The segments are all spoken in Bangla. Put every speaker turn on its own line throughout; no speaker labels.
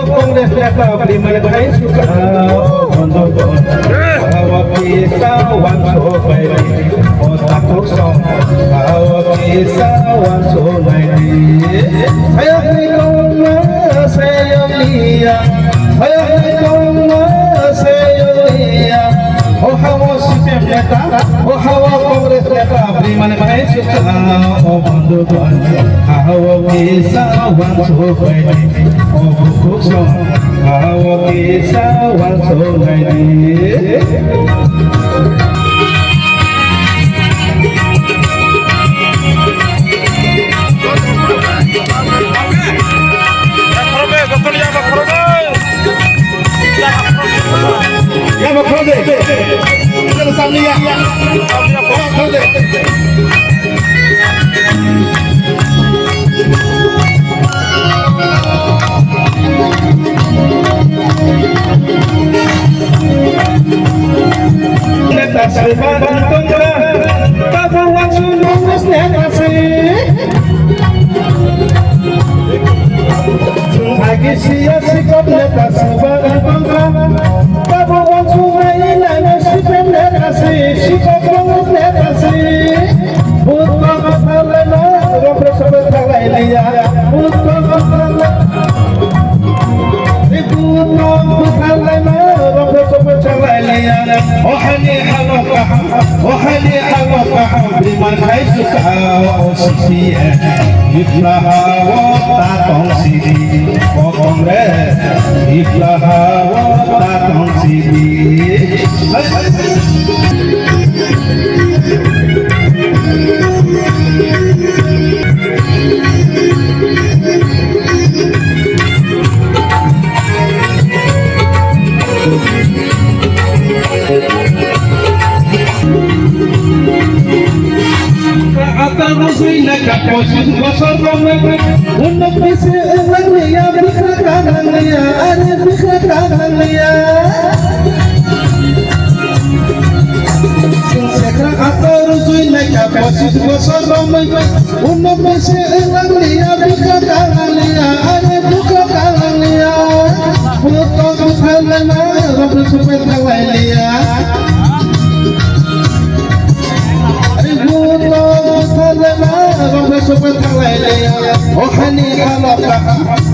Kongres Neta Primer Hai Suka Bondokon Bahwa kisah wanso bayi otak kosong bahwa kisah wanso bayi saya lihat saya lihat oh hawa sistem Neta oh hawa Kongres Neta Primer Hai Suka Bondokon bahwa kisah wanso bayi kosong bahwa kisah wanso bayi Priman Hai Suka Osipia Iklahawa Tatong Sidi Kongres Iklahawa Tatong Sidi Untuk bisa lia berkata lia ada berkata lia sekra atau rujui naik posisi bosor ramai untuk bisa lia berkata lia ada berkata lia untuk bukan lama robot super lia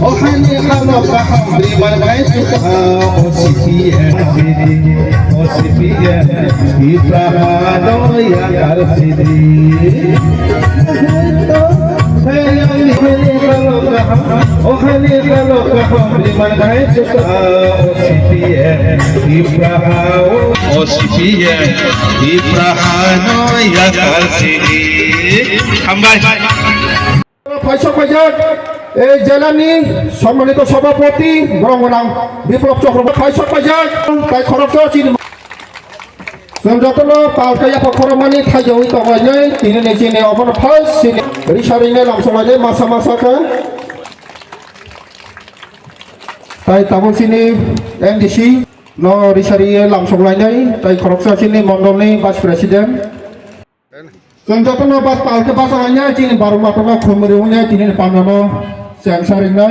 Ohani halaka Priman Hai Suka Osipia Ibrahano ya Karsidi Ohani halaka Priman Hai Suka Osipia Ibrahano ya Karsidi Kambal
পয়সা এই জেলানি সম্মানিত সভাপতি বরং বিপ্লব চক্রবর্তী পয়সা তাই খরচ जों जतनो पालकाया पखरमानि थाइजौइ तगायनै दिनै नेजिने अबन फार्स्ट सिनि रिसारिने लामसमाजे मासा मासाका ताइ ताबुसिनि एमडिसि न रिसारिये लामसंलायनै ताइ खरकसासिनि मण्डलनि भाइस प्रेसिडेन्ट जों जतनो बास पालका बासायनै दिनै बारुमाटना खुमरिउनै दिनै पानानो सेंसारिनै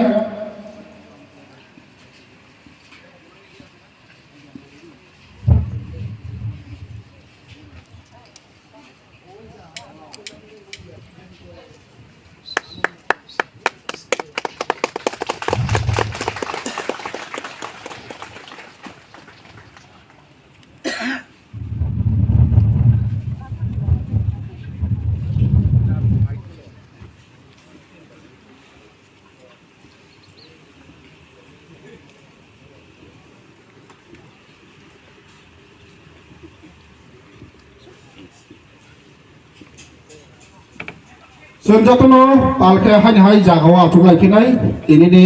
जों जतनो पालके हाय जागावा आथुलायखिनाय दिनैनि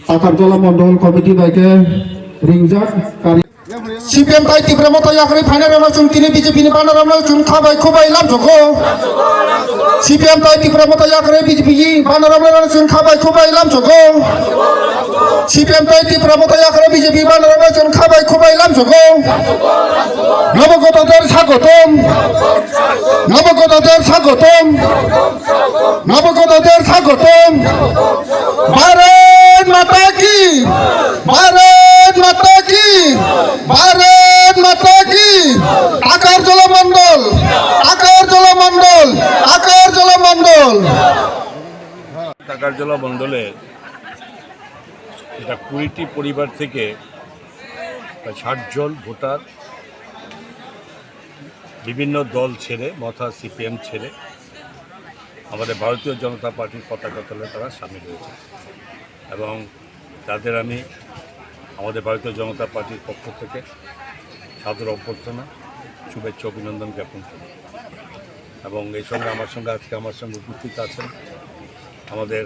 आकारजला मण्डल कमिटि बायके रिंजाक CPM ताइ तिब्रामा तयाखै फाइनारावनो जों दिनै बिजेपि नि बानारावनो जों खाबाय खबाय लामजोखौ CPM ताइ तिब्रामा तयाखै बिजेपि बानारावनो जों खाबाय खबाय लामजोखौ CPM ताइ तिब्रामा तयाखै बिजेपि बानारावनो जों खाबाय खबाय लामजोखौ नबगतদের স্বাগতম নবগতদের স্বাগতম, নবগতদের স্বাগতম। ভারত মাতা কি, ভারত মাতা কি, ভারত মাতা কি। আকার জলমণ্ডল, আকার জলমণ্ডল, আকার জলমণ্ডল।
কাকার জেলা মণ্ডলের এটা 20টি পরিবার থেকে 60 জন ভোটার বিভিন্ন দল ছেড়ে মথা সিপিএম ছেড়ে আমাদের ভারতীয় জনতা পার্টির পতাকা তলে তারা সামিল হয়েছে এবং তাদের আমি আমাদের ভারতীয় জনতা পার্টির পক্ষ থেকে সাদর অভ্যর্থনা শুভেচ্ছা অভিনন্দন জ্ঞাপন করি এবং এই সঙ্গে আজকে আমার সঙ্গে উপস্থিত আছেন আমাদের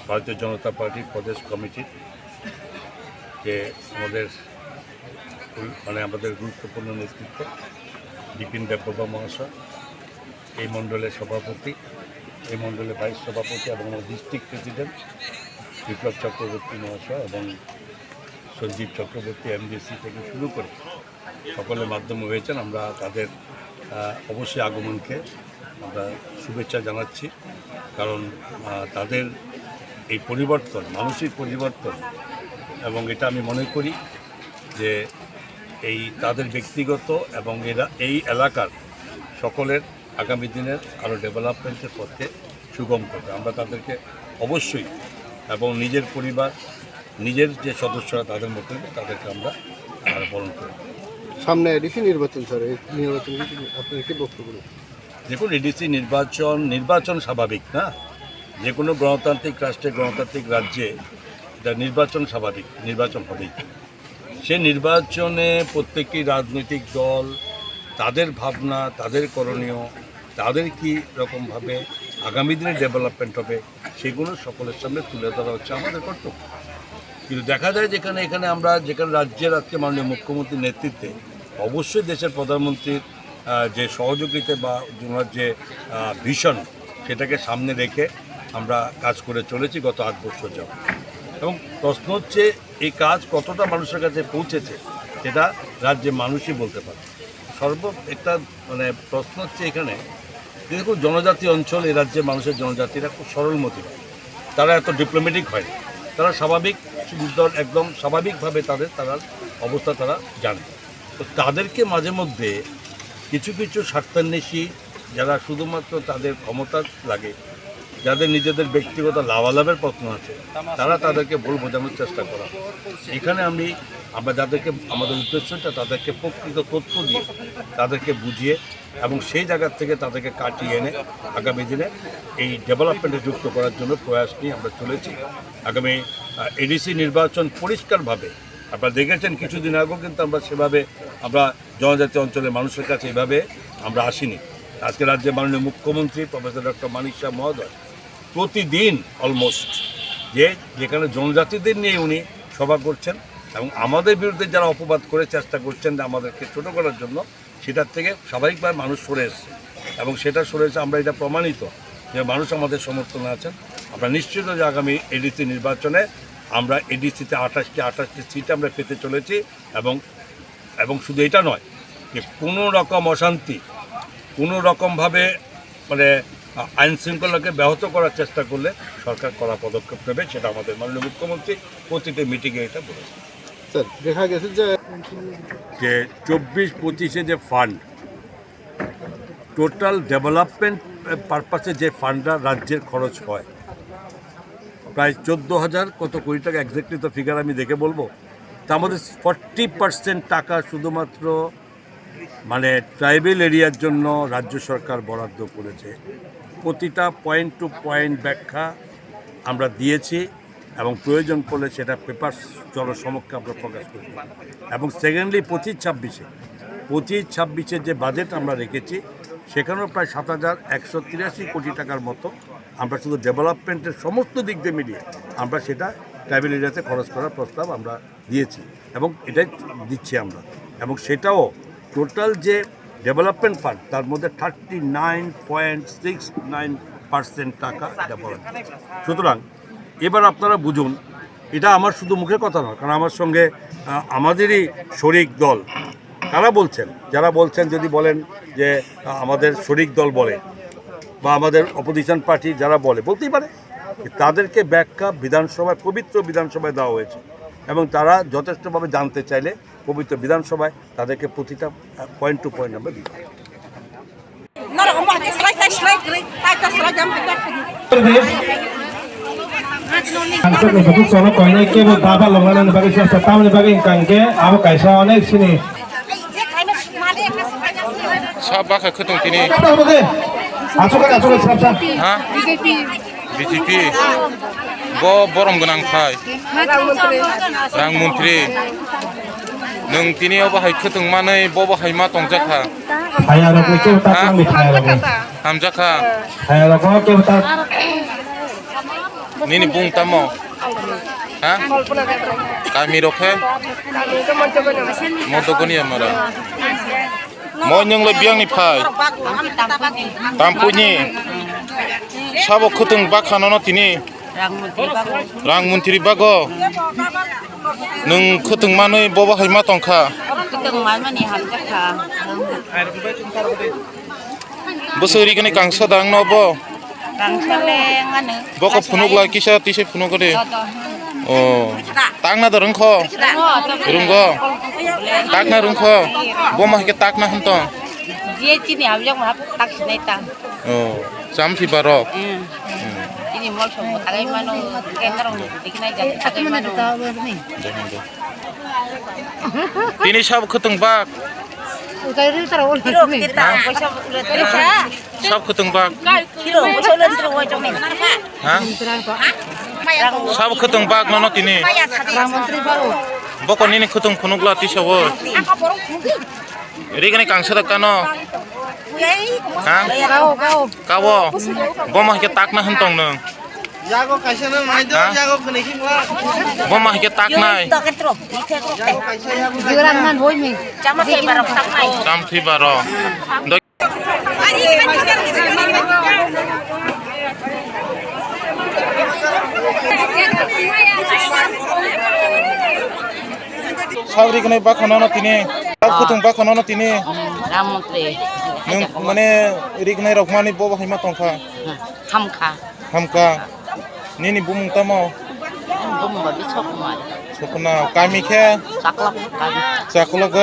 ভারতীয় জনতা পার্টির প্রদেশ কমিটির যে আমাদের গুরুত্বপূর্ণ নেতৃত্ব বিপিন দেববর্মা মহাশয়, এই মণ্ডলের সভাপতি, এই মণ্ডলের ভাইস সভাপতি এবং আমার ডিস্ট্রিক্ট প্রেসিডেন্ট বিপ্লব চক্রবর্তী মহাশয় এবং সঞ্জীব চক্রবর্তী এমডিসি থেকে শুরু করে সকলের মাধ্যমে হয়েছেন। আমরা তাদের অবশ্যই আগমনকে আমরা শুভেচ্ছা জানাচ্ছি, কারণ তাদের এই পরিবর্তন মানসিক পরিবর্তন এবং এটা আমি মনে করি যে তাদের ব্যক্তিগত এবং এই এলাকার সকলের আগামী দিনের আরও ডেভেলপমেন্টের পথে সুগম করবে। আমরা তাদেরকে অবশ্যই এবং নিজের পরিবার নিজের যে সদস্যরা তাদের মধ্যে তাদেরকে আমরা বরণ করব।
সামনে এডিসি নির্বাচন, স্যার, এই নির্বাচন আপনার কি বক্তব্য?
দেখুন, এডিসি নির্বাচন স্বাভাবিক না, যে কোনো গণতান্ত্রিক রাষ্ট্রে গণতান্ত্রিক রাজ্যে এটা নির্বাচন স্বাভাবিক, নির্বাচন হবেই। সে নির্বাচনে প্রত্যেকটি রাজনৈতিক দল তাদের ভাবনা, তাদের করণীয়, তাদের কী রকমভাবে আগামী দিনে ডেভেলপমেন্ট হবে সেগুলো সকলের সামনে তুলে ধরা হচ্ছে আমাদের কর্তব্য। কিন্তু দেখা যায় যেখানে রাজ্যের আজকে মাননীয় মুখ্যমন্ত্রীর নেতৃত্বে অবশ্যই দেশের প্রধানমন্ত্রীর যে সহযোগিতা বা ওনার যে ভিশন সেটাকে সামনে রেখে আমরা কাজ করে চলেছি গত 8 বছর যাব। এবং প্রশ্ন হচ্ছে এই কাজ কতটা মানুষের কাছে পৌঁছেছে সেটা রাজ্যের মানুষই বলতে পারে। একটা প্রশ্ন হচ্ছে এখানে দেখুন, জনজাতি অঞ্চল, এই রাজ্যের মানুষের জনজাতিরা খুব সরলমতি, তারা এত ডিপ্লোম্যাটিক হয়, তারা স্বাভাবিক একদম স্বাভাবিকভাবে তারা অবস্থা তারা জানে। তো তাদেরকে মাঝে মধ্যে কিছু স্বার্থান্বেষী যারা শুধুমাত্র তাদের ক্ষমতা লাগে, যাদের নিজেদের ব্যক্তিগত লাভালাভের প্রশ্ন আছে, তাদেরকে ভুল বোঝানোর চেষ্টা করা। এখানে আমরা যাদেরকে আমাদের উদ্দেশ্যটা তাদেরকে প্রকৃত তথ্য দিয়ে তাদেরকে বুঝিয়ে এবং সেই জায়গার থেকে তাদেরকে কাটিয়ে এনে আগামী দিনে এই ডেভেলপমেন্টে যুক্ত করার জন্য প্রয়াস নিয়ে আমরা চলেছি। আগামী এডিসি নির্বাচন পরিষ্কারভাবে আপনারা দেখেছেন, কিছুদিন আগেও কিন্তু সেভাবে আমরা জনজাতি অঞ্চলের মানুষের কাছে এভাবে আমরা আসিনি। আজকে রাজ্যের মাননীয় মুখ্যমন্ত্রী প্রফেসর ডক্টর মানিক শাহ মহোদয় প্রতিদিন অলমোস্ট যেখানে জনজাতিদের নিয়ে উনি সভা করছেন এবং আমাদের বিরুদ্ধে যারা অপবাদ করে চেষ্টা করছেন আমাদেরকে ছোটো করার জন্য, সেটার থেকে স্বাভাবিকভাবে মানুষ সরে এসছে এবং সেটা সরে এসে আমরা এটা প্রমাণিত যে মানুষ আমাদের সমর্থনে আছেন। আমরা নিশ্চিত যে আগামী এডিসি নির্বাচনে আমরা এডিসিতে 28টি সিট আমরা পেতে চলেছি এবং শুধু এটা নয় যে কোনো রকম অশান্তি, কোনো রকমভাবে আইন শৃঙ্খলাকে ব্যাহত করার চেষ্টা করলে সরকার কড়া পদক্ষেপ নেবে, সেটা আমাদের মাননীয় মুখ্যমন্ত্রী প্রতিটি মিটিংয়ে এটা বলেছে।
স্যার, দেখা গেছে যে
24-25 যে ফান্ড, টোটাল ডেভেলপমেন্ট পারপাসে যে ফান্ডটা রাজ্যের খরচ হয় প্রায় 14,000 কত কোটি টাকা, এক্স্যাক্টলি তো ফিগার আমি দেখে বলবো। তার মধ্যে 40% টাকা শুধুমাত্র ট্রাইবেল এরিয়ার জন্য রাজ্য সরকার বরাদ্দ করেছে। প্রতিটা পয়েন্ট টু পয়েন্ট ব্যাখ্যা আমরা দিয়েছি এবং প্রয়োজন পড়লে সেটা পেপার জনসমক্ষে আমরা প্রকাশ করি। এবং সেকেন্ডলি 25-26 যে বাজেট আমরা রেখেছি সেখানেও প্রায় 7,183 কোটি টাকার মতো আমরা শুধু ডেভেলপমেন্টের সমস্ত দিক দিয়ে মিলিয়ে আমরা সেটা ট্রাইবেল এরিয়াতে খরচ করার প্রস্তাব আমরা দিয়েছি এবং এটাই দিচ্ছি আমরা। এবং সেটাও টোটাল যে ডেভেলপমেন্ট ফান্ড তার মধ্যে 39.69% টাকা ডেভেলপমেন্ট। সুতরাং এবার আপনারা বুঝুন, এটা আমার শুধু মুখের কথা নয়, কারণ আমার সঙ্গে আমাদেরই শরিক দল কারা বলছেন? যারা বলছেন যদি বলেন যে আমাদের শরিক দল বলে বা আমাদের অপোজিশন পার্টি যারা বলতেই পারে, তাদেরকে ব্যাখ্যা বিধানসভায়, পবিত্র বিধানসভায় দেওয়া হয়েছে এবং তারা যথেষ্টভাবে জানতে চাইলে পবিত্র বিধানসভায় তাদেরকে প্রতিটা পয়েন্ট টু পয়েন্ট আমরা দিই।
Hansel ni sono ko ni ke baba longan ni bagi sa tam ni bagi kangke abo kaisa onek sini.
사바카 크동 티니
Asukan sab.
하 BJP 뭐 보름 그냥 파이 랑문트리 능 티니 어바 하이 크동 마네 보바 하이마 동자카
Kaya ra ko ke ta kang mi kaya ra ko.
함자카
Kaya ra ko ke ta
니니 붕 따모 하 까미로케 모토코니야 마라 뭐냥래 비앙니 파이 담푸니 사보 크등 바카노노 티니 랑문트리 바고 능 크등 마네 보바 하이마 동카 बसोरी कने कांसा दांग नबो बको फुनुगला किसा तिसे फुनुगरे ओ तांगना दरंखो रुंगो ताकना रुंखो बोमा के ताकना हंतो
जे चिनि हाबजों हाब ताकसिनाय ता
ओ जामथि बारो
चिनि मल सम तागाय मानो केंद्रं दिखनाय जा तागाय मानो
तिनि सब खतंग बाक सब खतंग बाक हा सब खतंग बाक ननो तिनि बको निनि खतंग फुनुगला तिसबो रेगने कांसा दकानो हा कावो बोमा के ताकना हंतों न
जागो कैसे ना माइ दो जागो कनेक्शन वा
बोमा के ताकनाय
जुरांगन होय मी चामा के बारम ताकनाय
जामथि बारो सावरी कने बाखनो न तिने सब खतंग बाखनो न तिने
राममंत्री
नों माने रिगनाय रखमानि बो हायमा तंखा हमका निनि बुमुं तामो
बुमुं बि सकुमार
सपना कामिखे चाकलग